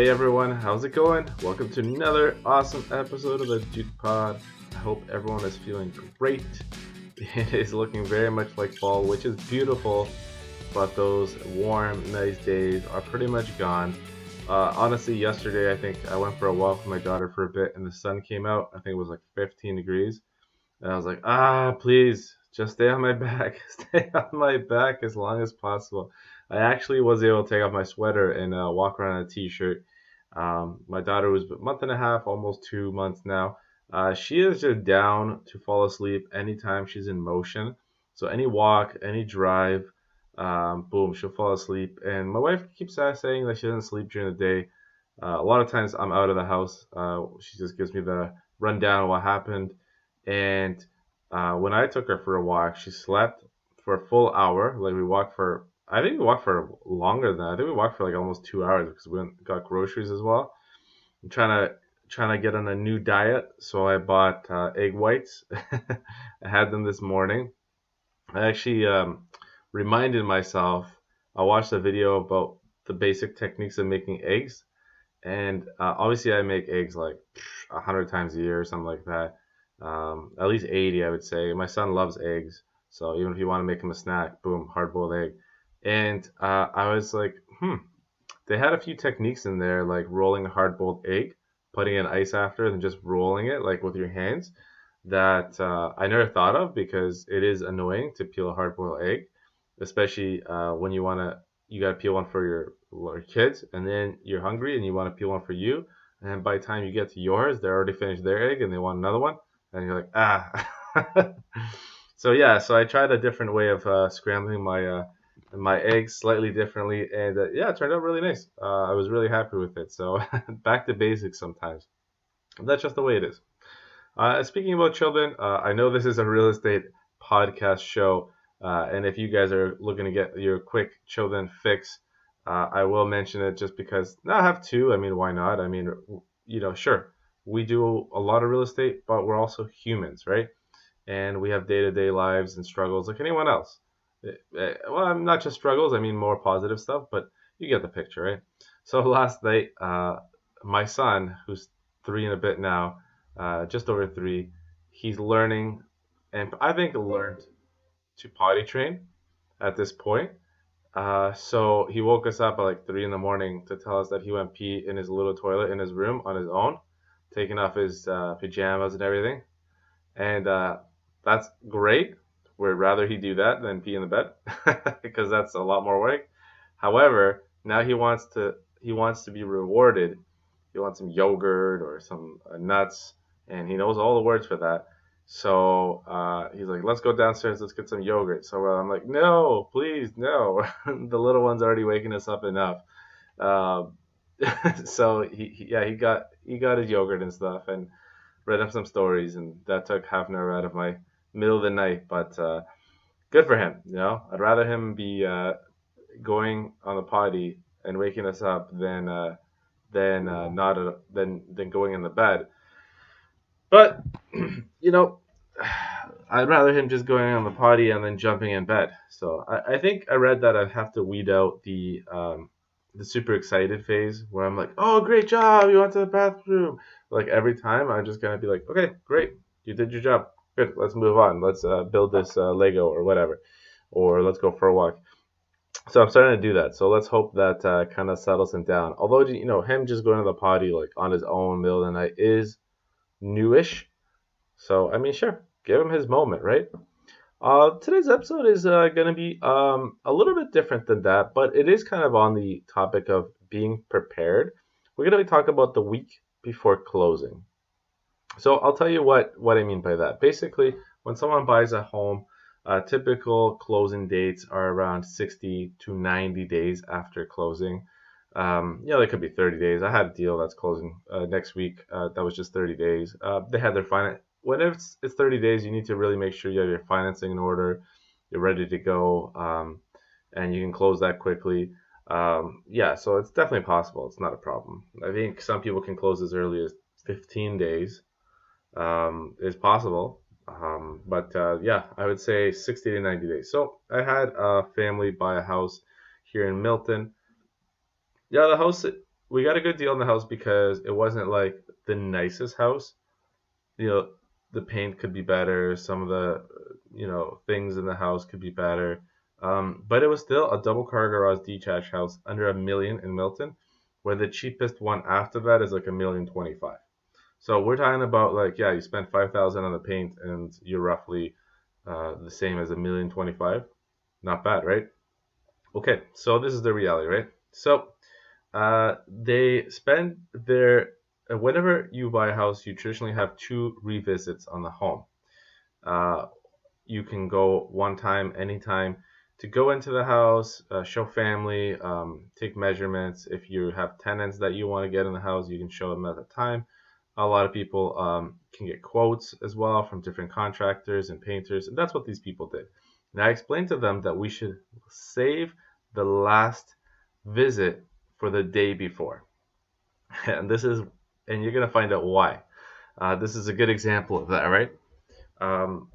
Hey everyone, how's it going? Welcome to another awesome episode of the Duke Pod. I hope everyone is feeling great. It is looking very much like fall, which is beautiful, but those warm, nice days are pretty much gone. Honestly, yesterday I think I went for a walk with my daughter for a bit and the sun came out. I think it was like 15 degrees. And I was like, please, just stay on my back. Stay on my back as long as possible. I actually was able to take off my sweater and walk around in a t-shirt. My daughter was a month and a half, almost 2 months now. She is just down to fall asleep anytime she's in motion. So any walk, any drive, boom, she'll fall asleep. And my wife keeps saying that she doesn't sleep during the day. A lot of times I'm out of the house. She just gives me the rundown of what happened. And when I took her for a walk, she slept for a full hour. Like I think we walked for longer than that. I think we walked for like almost 2 hours because we went, got groceries as well. I'm trying to get on a new diet, so I bought egg whites. I had them this morning. I actually reminded myself. I watched a video about the basic techniques of making eggs, and obviously I make eggs like 100 times a year or something like that. At least 80, I would say. My son loves eggs, so even if you want to make him a snack, boom, hard-boiled egg. And I was like, they had a few techniques in there, like rolling a hard-boiled egg, putting in ice after, and just rolling it like with your hands. That I never thought of because it is annoying to peel a hard-boiled egg, especially when you gotta peel one for your kids, and then you're hungry and you want to peel one for you, and then by the time you get to yours, they're already finished their egg and they want another one, and you're like, So yeah, so I tried a different way of scrambling my eggs slightly differently, and yeah, it turned out really nice. I was really happy with it. So back to basics sometimes. That's just the way it is. Speaking about children, I know this is a real estate podcast show, and if you guys are looking to get your quick children fix, I will mention it just because. No, I have two. I mean, why not? I mean, sure, we do a lot of real estate, but we're also humans, right? And we have day-to-day lives and struggles like anyone else. Well, I'm not just struggles. I mean more positive stuff, but you get the picture, right? So last night, my son, who's 3 and a bit now, just over 3, he's learning, and I think learned to potty train at this point. So he woke us up at like 3 in the morning to tell us that he went pee in his little toilet in his room on his own, taking off his pajamas and everything. And that's great. We'd rather he do that than pee in the bed because that's a lot more work. However, now he wants to be rewarded. He wants some yogurt or some nuts, and he knows all the words for that. So he's like, "Let's go downstairs. Let's get some yogurt." So I'm like, "No, please, no." The little one's already waking us up enough. Um, so he got his yogurt and stuff, and read up some stories, and that took half an hour out of my middle of the night. But good for him. I'd rather him be going on the potty and waking us up than not than going in the bed. But you know, I'd rather him just going on the potty and then jumping in bed. So I think I read that I'd have to weed out the super excited phase where I'm like, oh, great job, you went to the bathroom. Like every time, I'm just gonna be like, okay, great, you did your job. Good, let's move on. Let's build this Lego or whatever, or let's go for a walk. So I'm starting to do that. So let's hope that kind of settles him down. Although him just going to the potty like on his own middle of the night is newish. So I mean, sure, give him his moment, right? Today's episode is going to be a little bit different than that, but it is kind of on the topic of being prepared. We're going to be talking about the week before closing. So I'll tell you what I mean by that. Basically, when someone buys a home, typical closing dates are around 60 to 90 days after closing. They could be 30 days. I had a deal that's closing next week. That was just 30 days. They had their finance. When it's 30 days, you need to really make sure you have your financing in order. You're ready to go, and you can close that quickly. So it's definitely possible. It's not a problem. I think some people can close as early as 15 days. Is possible. I would say 60 to 90 days. So I had a family buy a house here in Milton. Yeah, the house we got a good deal on the house because it wasn't like the nicest house. You know, the paint could be better. Some of the things in the house could be better. But it was still a double car garage detached house under $1 million in Milton, where the cheapest one after that is like $1,025,000. So we're talking about like, yeah, you spent 5,000 on the paint and you're roughly the same as $1,025,000. Not bad, right? Okay, so this is the reality, right? So they spend their whenever you buy a house, you traditionally have two revisits on the home. Uh, you can go one time, anytime, to go into the house, show family, take measurements. If you have tenants that you want to get in the house, you can show them at the time. A lot of people can get quotes as well from different contractors and painters, and that's what these people did. And I explained to them that we should save the last visit for the day before. And and you're gonna find out why. This is a good example of that, right? Um,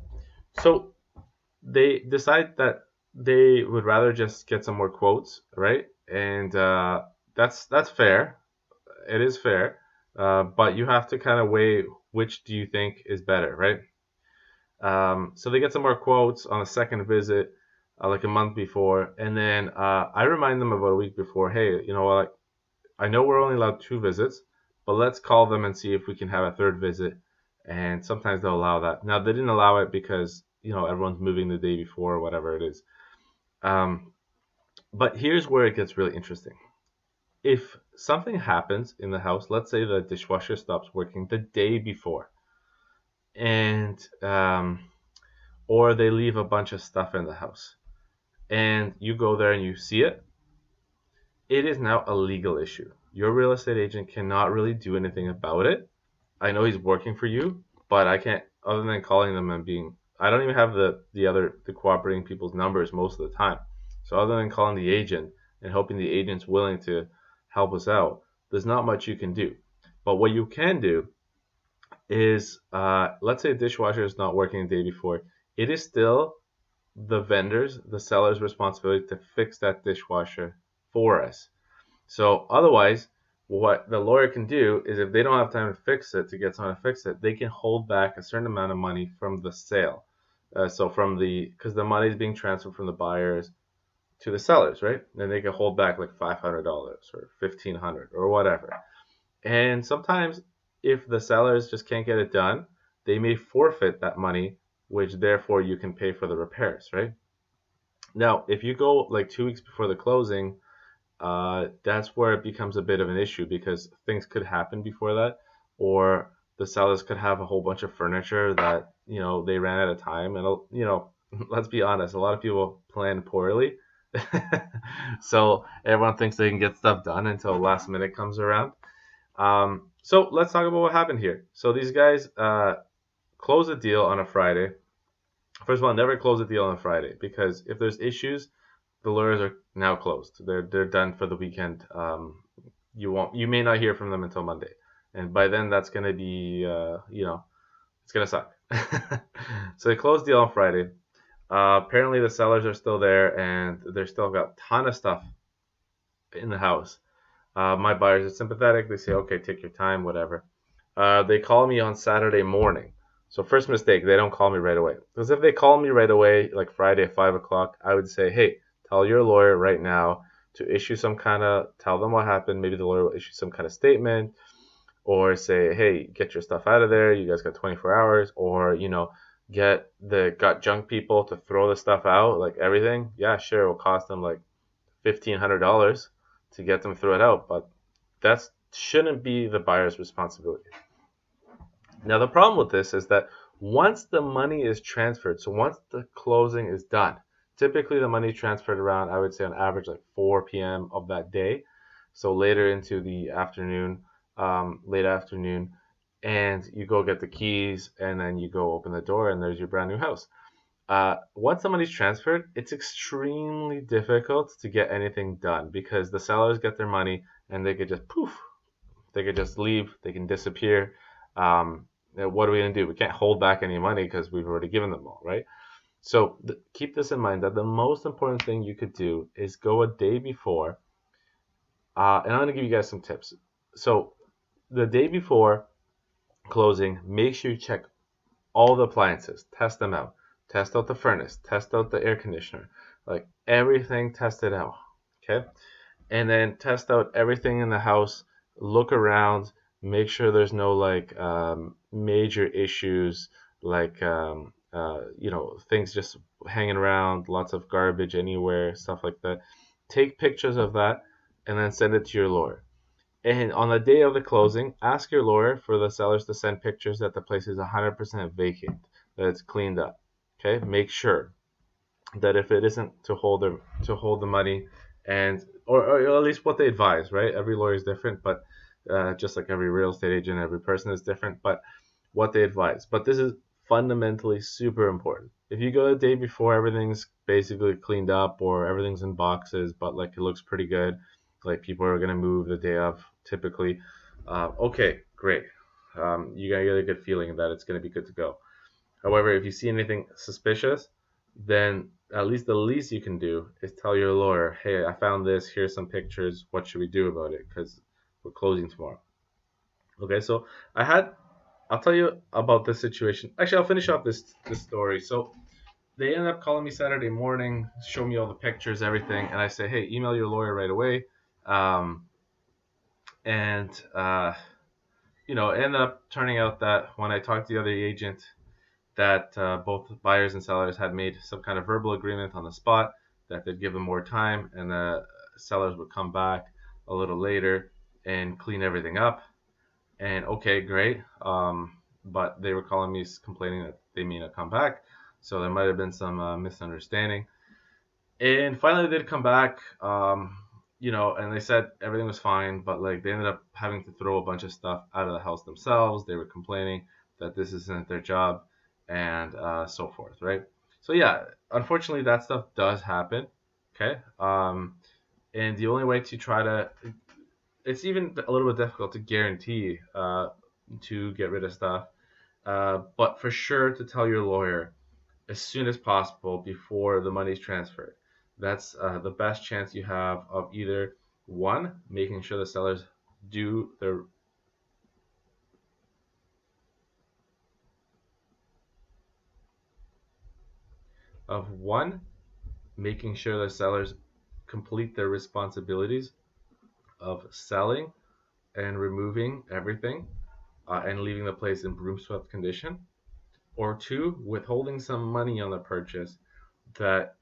so they decide that they would rather just get some more quotes, right? And that's fair. It is fair, but you have to kind of weigh which do you think is better, right? So they get some more quotes on a second visit, like a month before, and then I remind them about a week before, hey, you know what? I know we're only allowed two visits, but let's call them and see if we can have a third visit. And sometimes they'll allow that. Now they didn't allow it because everyone's moving the day before or whatever it is. Um, but here's where it gets really interesting. If something happens in the house, let's say the dishwasher stops working the day before, and or they leave a bunch of stuff in the house, and you go there and you see it, it is now a legal issue. Your real estate agent cannot really do anything about it. I know he's working for you, but I can't, other than calling them and being, I don't even have the cooperating people's numbers most of the time. So other than calling the agent and hoping the agent's willing to help us out, there's not much you can do. But what you can do is, let's say a dishwasher is not working the day before, it is still the seller's responsibility to fix that dishwasher for us. So otherwise, what the lawyer can do is if they don't have time to fix it, to get someone to fix it, they can hold back a certain amount of money from the sale. So because the money is being transferred from the buyers to the sellers, right? Then they can hold back like $500 or $1,500 or whatever. And sometimes if the sellers just can't get it done, they may forfeit that money, which therefore you can pay for the repairs, right? Now, if you go like 2 weeks before the closing, that's where it becomes a bit of an issue because things could happen before that, or the sellers could have a whole bunch of furniture that they ran out of time, and let's be honest, a lot of people plan poorly, so everyone thinks they can get stuff done until last minute comes around. So let's talk about what happened here. So these guys close a deal on a Friday. First of all, never close a deal on a Friday because if there's issues, the lawyers are now closed. They're done for the weekend. You may not hear from them until Monday, and by then that's gonna be it's gonna suck. So they closed the deal on Friday. Apparently the sellers are still there and they're still got a ton of stuff in the house. My buyers are sympathetic. They say, okay, take your time, whatever. They call me on Saturday morning. So first mistake, they don't call me right away. Because if they call me right away, like Friday at 5 o'clock, I would say, hey, tell your lawyer right now to issue tell them what happened. Maybe the lawyer will issue some kind of statement or say, hey, get your stuff out of there. You guys got 24 hours. Or, got junk people to throw the stuff out, like everything. Yeah, sure, it will cost them like $1,500 to get them throw it out. But that shouldn't be the buyer's responsibility. Now, the problem with this is that once the money is transferred, so once the closing is done, typically the money is transferred around, I would say on average, like 4 p.m. of that day. So later into the afternoon, late afternoon, and you go get the keys and then you go open the door and there's your brand new house. Once the money's transferred, it's extremely difficult to get anything done because the sellers get their money and they could just poof, they could just leave, they can disappear. What are we going to do? We can't hold back any money because we've already given them all, right? So keep this in mind that the most important thing you could do is go a day before And I'm gonna give you guys some tips. So the day before closing, make sure you check all the appliances, test them out, test out the furnace, test out the air conditioner, like everything, test it out. Okay, and then test out everything in the house. Look around, make sure there's no like major issues, like things just hanging around, lots of garbage anywhere, stuff like that. Take pictures of that, and then send it to your lawyer. And on the day of the closing, ask your lawyer for the sellers to send pictures that the place is 100% vacant, that it's cleaned up. Okay, make sure that if it isn't to hold the money, and or at least what they advise, right? Every lawyer is different, but just like every real estate agent, every person is different. But what they advise. But this is fundamentally super important. If you go the day before, everything's basically cleaned up or everything's in boxes, but like it looks pretty good, like people are gonna move the day of typically. Okay, great. You gotta get a good feeling that it's gonna be good to go. However, if you see anything suspicious, then at least the least you can do is tell your lawyer, hey, I found this. Here's some pictures. What should we do about it? Because we're closing tomorrow. Okay, so I'll tell you about this situation. Actually, I'll finish off this story. So they ended up calling me Saturday morning, show me all the pictures, everything, and I say, hey, email your lawyer right away. Um, and it ended up turning out that when I talked to the other agent, that both buyers and sellers had made some kind of verbal agreement on the spot that they'd give them more time, and the sellers would come back a little later and clean everything up. And okay, great. But they were calling me complaining that they may not come back, so there might have been some misunderstanding. And finally, they did come back. And they said everything was fine, but like they ended up having to throw a bunch of stuff out of the house themselves. They were complaining that this isn't their job, and so forth, right? So yeah, unfortunately, that stuff does happen. Okay. And the only way to try to, it's even a little bit difficult to guarantee to get rid of stuff, but for sure to tell your lawyer as soon as possible before the money's transferred. That's the best chance you have of either one, making sure the sellers do their of one, making sure the sellers complete their responsibilities of selling and removing everything and leaving the place in broom swept condition, or two, withholding some money on the purchase that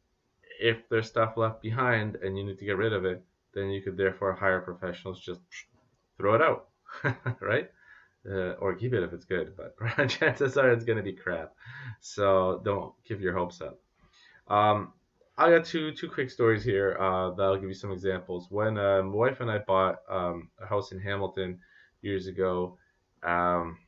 if there's stuff left behind and you need to get rid of it, then you could therefore hire professionals, just throw it out, right? Or keep it if it's good, but chances are it's going to be crap. So don't give your hopes up. Um, I got two quick stories here that'll give you some examples. When my wife and I bought a house in Hamilton years ago, um,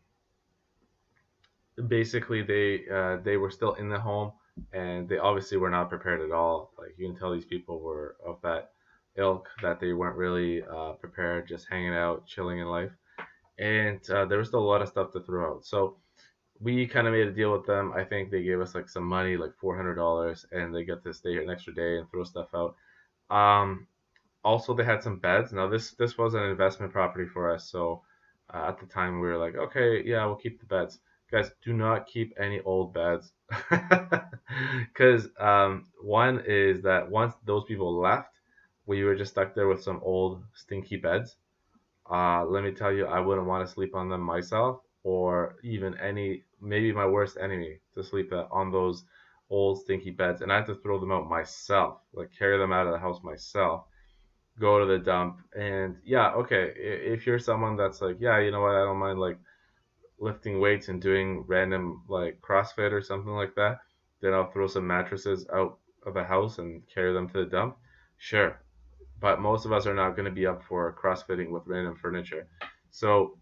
basically they were still in the home, and they obviously were not prepared at all. Like you can tell these people were of that ilk, that they weren't really prepared, just hanging out, chilling in life, and there was still a lot of stuff to throw out. So we kind of made a deal with them. I think they gave us like some money, like $400, and they get to stay here an extra day and throw stuff out. Um, Also, they had some beds. Now this was an investment property for us, so at the time we were like, okay, yeah, we'll keep the beds. Guys, do not keep any old beds, because one is that once those people left, we were just stuck there with some old stinky beds. Let me tell you, I wouldn't want to sleep on them myself, or even maybe my worst enemy to sleep on those old stinky beds, and I had to throw them out myself, like carry them out of the house myself, go to the dump. And yeah, okay, if you're someone that's like, yeah, you know what, I don't mind like lifting weights and doing random like CrossFit or something like that, then I'll throw some mattresses out of the house and carry them to the dump. Sure, but most of us are not going to be up for CrossFitting with random furniture. So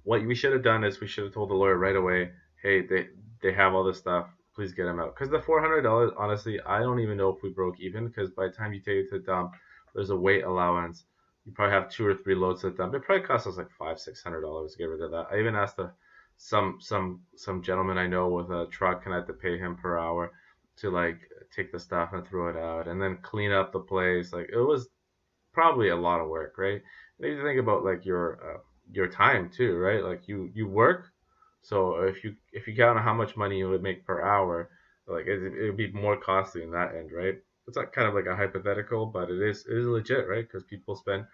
what we should have done is we should have told the lawyer right away, hey, they have all this stuff. Please get them out. Because the $400, honestly, I don't even know if we broke even. Because by the time you take it to the dump, there's a weight allowance. You probably have 2 or 3 loads to the dump. It probably cost us like $500-600 to get rid of that. I even asked some gentleman I know with a truck, and I had to pay him per hour to like take the stuff and throw it out, and then clean up the place. Like it was probably a lot of work, right? And if you think about like your time too, right? Like you work, so if you count on how much money you would make per hour, like it would be more costly in that end, right? It's like kind of like a hypothetical, but it is legit, right? Because people spend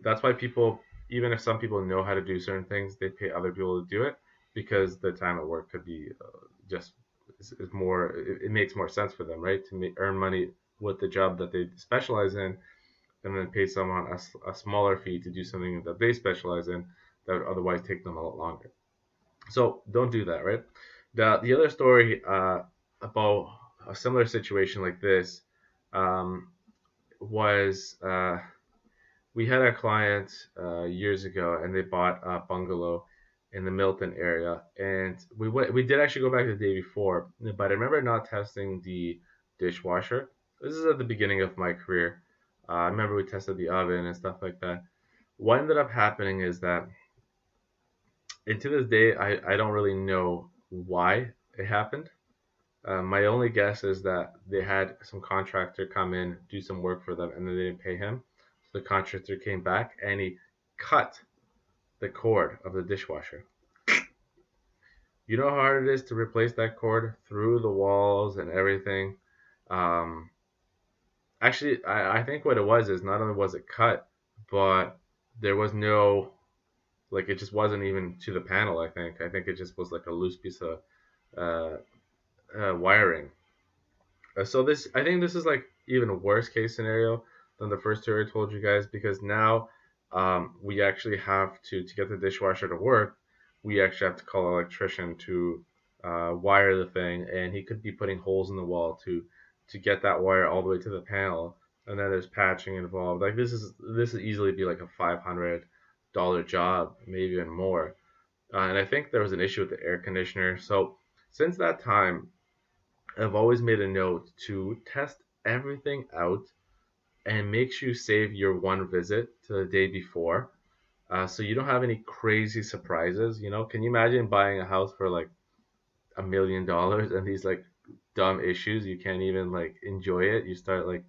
that's why people, even if some people know how to do certain things, they pay other people to do it because the time at work could be just is more. It makes more sense for them, right? To earn money with the job that they specialize in, and then pay someone a smaller fee to do something that they specialize in that would otherwise take them a lot longer. So don't do that, right? The other story about a similar situation like this um, was we had a client years ago, and they bought a bungalow in the Milton area, and we did actually go back the day before, but I remember not testing the dishwasher. This is at the beginning of my career. I remember we tested the oven and stuff like that. What ended up happening is that, and to this day, I don't really know why it happened. My only guess is that they had some contractor come in, do some work for them, and then they didn't pay him. So the contractor came back and he cut the cord of the dishwasher. You know how hard it is to replace that cord through the walls and everything. Um, Actually, I think what it was is not only was it cut, but there was no, like, it just wasn't even to the panel. I think it just was like a loose piece of uh, wiring. So this, I think this is like even a worse case scenario than the first two I told you guys, because now we actually have to get the dishwasher to work. We actually have to call an electrician to wire the thing, and he could be putting holes in the wall to get that wire all the way to the panel, and then there's patching involved. Like this is easily be like a $500 job, maybe even more. And I think there was an issue with the air conditioner. So since that time, I've always made a note to test everything out and make sure you save your one visit to the day before, so you don't have any crazy surprises. Can you imagine buying a house for like $1 million and these like dumb issues? You can't even like enjoy it. You start like,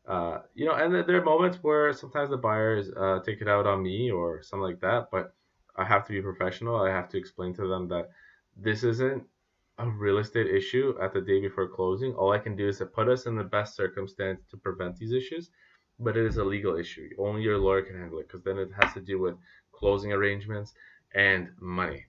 and there are moments where sometimes the buyers take it out on me or something like that, but I have to be professional. I have to explain to them that this isn't a real estate issue at the day before closing. All I can do is to put us in the best circumstance to prevent these issues, but it is a legal issue. Only your lawyer can handle it, because then it has to do with closing arrangements and money.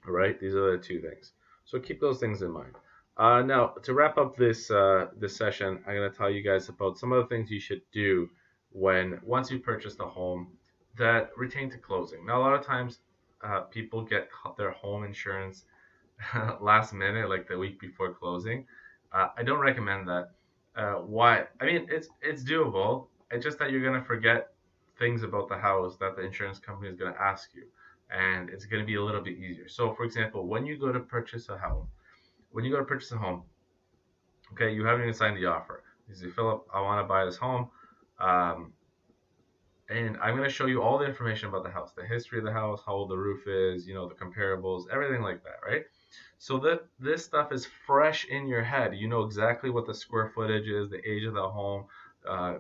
All right, these are the two things. So keep those things in mind. Now, to wrap up this session, I'm going to tell you guys about some of the things you should do when once you purchase a home that retain to closing. Now, a lot of times, people get their home insurance last minute, like the week before closing. I don't recommend that. Why? I mean, it's doable. It's just that you're gonna forget things about the house that the insurance company is gonna ask you, and it's gonna be a little bit easier. So, for example, when you go to purchase a home, okay, you haven't even signed the offer. You say, Philip, I want to buy this home. Um, and I'm going to show you all the information about the house, the history of the house, how old the roof is, the comparables, everything like that, right? So that this stuff is fresh in your head. You know exactly what the square footage is, the age of the home. Uh,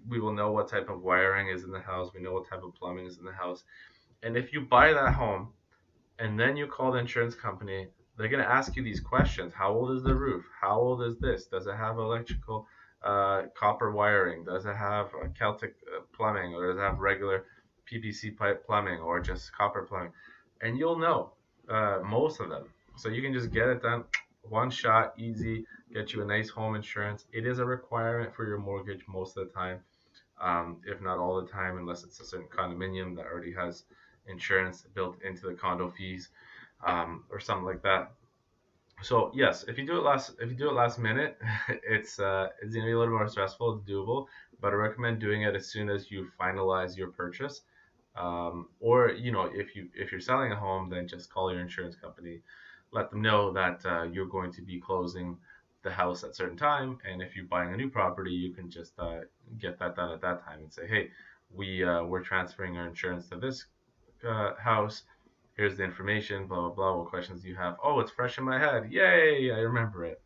we will know what type of wiring is in the house. We know what type of plumbing is in the house. And if you buy that home and then you call the insurance company, they're going to ask you these questions. How old is the roof? How old is this? Does it have electrical copper wiring? Does it have Celtic plumbing, or does it have regular PVC pipe plumbing, or just copper plumbing? And you'll know most of them. So you can just get it done, one shot, easy, get you a nice home insurance. It is a requirement for your mortgage most of the time, if not all the time, unless it's a certain condominium that already has insurance built into the condo fees, or something like that. So yes, if you do it last minute, it's gonna be a little more stressful. It's doable, but I recommend doing it as soon as you finalize your purchase. Or if you're selling a home, then just call your insurance company, let them know that you're going to be closing the house at a certain time, and if you're buying a new property, you can just get that done at that time and say, hey, we're transferring our insurance to this house. Here's the information, blah blah blah. What questions do you have? Oh, it's fresh in my head. Yay, I remember it.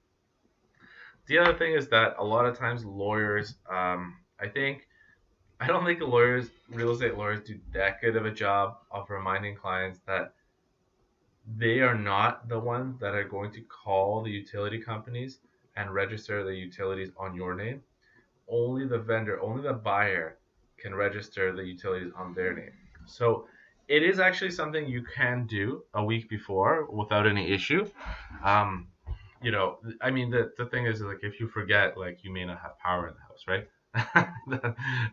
The other thing is that a lot of times lawyers, I think, I don't think lawyers, real estate lawyers, do that good of a job of reminding clients that they are not the ones that are going to call the utility companies and register the utilities on your name. Only the vendor, only the buyer can register the utilities on their name. So it is actually something you can do a week before without any issue. Um, I mean, the thing is, like, if you forget, like, you may not have power in the house, right?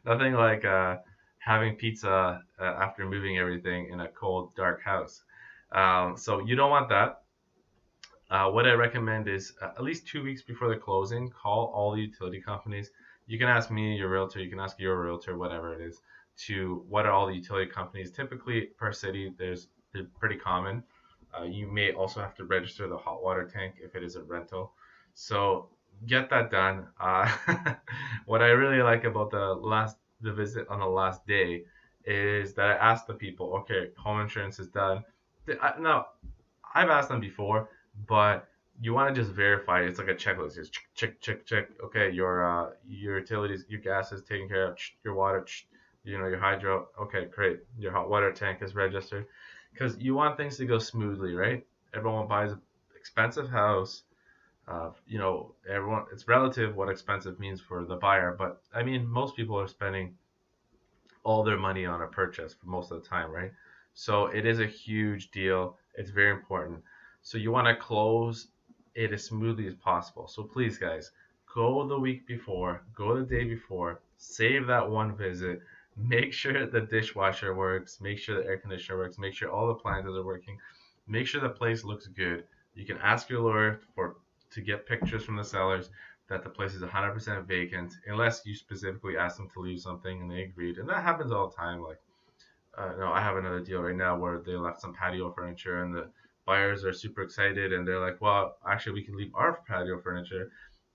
Nothing like having pizza after moving everything in a cold, dark house. So you don't want that. What I recommend is at least 2 weeks before the closing, call all the utility companies. You can ask me, your realtor, you can ask your realtor, whatever it is, to what are all the utility companies. Typically, per city, they're pretty common. You may also have to register the hot water tank if it is a rental. So get that done. What I really like about the visit on the last day is that I asked the people, okay, home insurance is done. Now, I've asked them before, but you want to just verify. It's like a checklist. Just check, check, check, check. Okay, your utilities, your gas is taken care of. Your water, your hydro. Okay, great. Your hot water tank is registered, because you want things to go smoothly, right? Everyone buys an expensive house. Everyone. It's relative what expensive means for the buyer, but I mean, most people are spending all their money on a purchase for most of the time, right? So it is a huge deal. It's very important. So you want to close it as smoothly as possible. So please, guys, go the week before, go the day before, save that one visit. Make sure the dishwasher works, make sure the air conditioner works, make sure all the appliances are working, make sure the place looks good. You can ask your lawyer to get pictures from the sellers that the place is 100% vacant, unless you specifically ask them to leave something and they agreed. And that happens all the time. Like, no, I have another deal right now where they left some patio furniture and the buyers are super excited and they're like, well, actually, we can leave our patio furniture.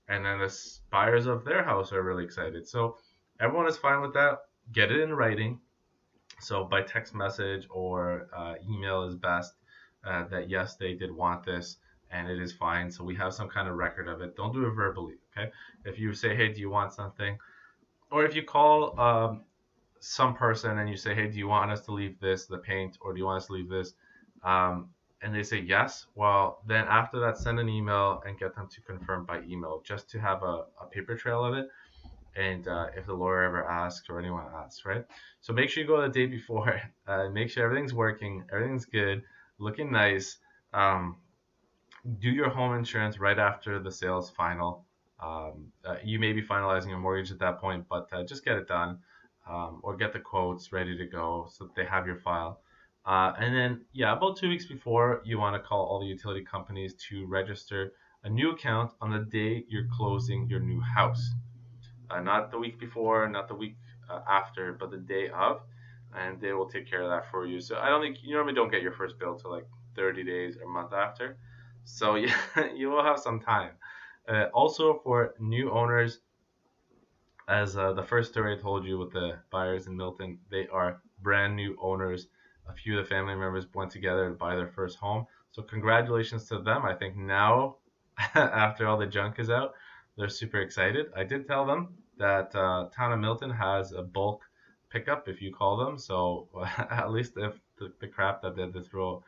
And then the buyers of their house are really excited. So everyone is fine with that. Get it in writing. So by text message or email is best, that yes, they did want this and it is fine. So we have some kind of record of it. Don't do it verbally, okay? If you say, hey, do you want something? Or if you call some person and you say, hey, do you want us to leave this, the paint, or do you want us to leave this? And they say yes, well, then after that, send an email and get them to confirm by email just to have a paper trail of it. And if the lawyer ever asks or anyone asks, right? So make sure you go the day before, make sure everything's working, everything's good, looking nice. Um, do your home insurance right after the sale is final. You may be finalizing your mortgage at that point, but just get it done, or get the quotes ready to go so that they have your file. And then, yeah, about 2 weeks before, you want to call all the utility companies to register a new account on the day you're closing your new house. Not the week before, not the week after, but the day of, and they will take care of that for you. So I don't think you normally don't get your first bill till like 30 days or a month after. So yeah, you will have some time. Also for new owners, as the first story I told you with the buyers in Milton, they are brand new owners. A few of the family members went together to buy their first home. So congratulations to them. I think now, after all the junk is out, they're super excited. I did tell them that town of Milton has a bulk pickup if you call them. So at least if the crap that they had to throw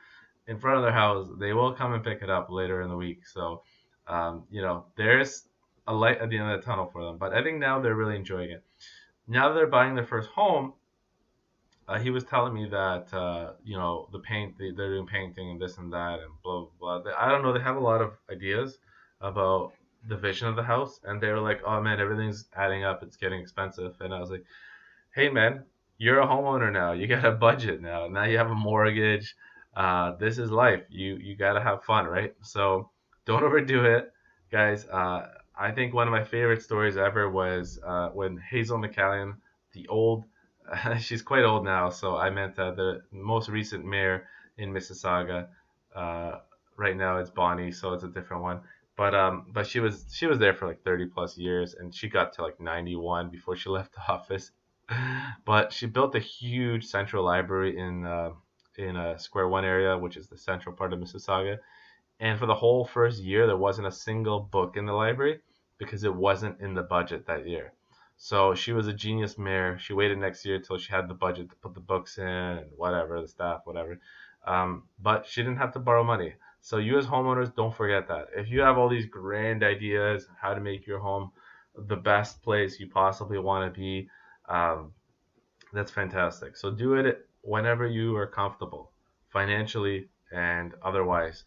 in front of their house, they will come and pick it up later in the week. So, there's a light at the end of the tunnel for them. But I think now they're really enjoying it. Now that they're buying their first home, he was telling me that the paint they're doing painting and this and that and blah blah blah. I don't know. They have a lot of ideas about the vision of the house, and they were like, "Oh man, everything's adding up. It's getting expensive." And I was like, "Hey man, you're a homeowner now. You got a budget now. Now you have a mortgage. This is life. You gotta have fun, right? So don't overdo it, guys. I think one of my favorite stories ever was when Hazel McCallion, the old, she's quite old now, so I meant the most recent mayor in Mississauga. Uh, right now it's Bonnie, so it's a different one. But she was there for like 30 plus years, and she got to like 91 before she left the office. But she built a huge central library in a Square One area, which is the central part of Mississauga. And for the whole first year, there wasn't a single book in the library because it wasn't in the budget that year. So she was a genius mayor. She waited next year till she had the budget to put the books in and whatever, the staff, whatever. But she didn't have to borrow money. So you as homeowners, don't forget that. If you have all these grand ideas how to make your home the best place you possibly want to be, um, that's fantastic. So do it whenever you are comfortable, financially and otherwise.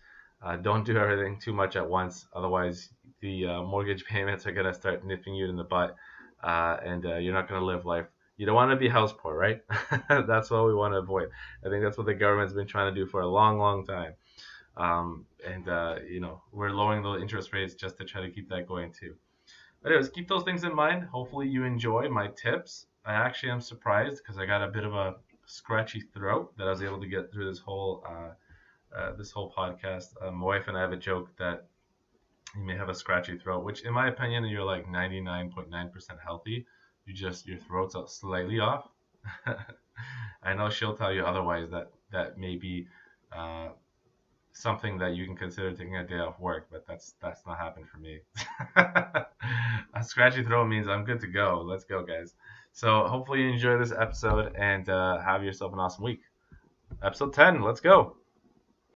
Don't do everything too much at once. Otherwise, the mortgage payments are gonna start nipping you in the butt, and you're not gonna live life. You don't want to be house poor, right? That's what we want to avoid. I think that's what the government's been trying to do for a long, long time. And we're lowering the interest rates just to try to keep that going too. But anyways, keep those things in mind. Hopefully you enjoy my tips. I actually am surprised because I got a bit of a scratchy throat that I was able to get through this whole podcast. My wife and I have a joke that you may have a scratchy throat, which in my opinion, you're like 99.9% healthy. Your throat's slightly off. I know she'll tell you otherwise that may be uh, something that you can consider taking a day off work, but that's not happened for me. A scratchy throat means I'm good to go. Let's go, guys. So hopefully you enjoy this episode and have yourself an awesome week. Episode 10. Let's go.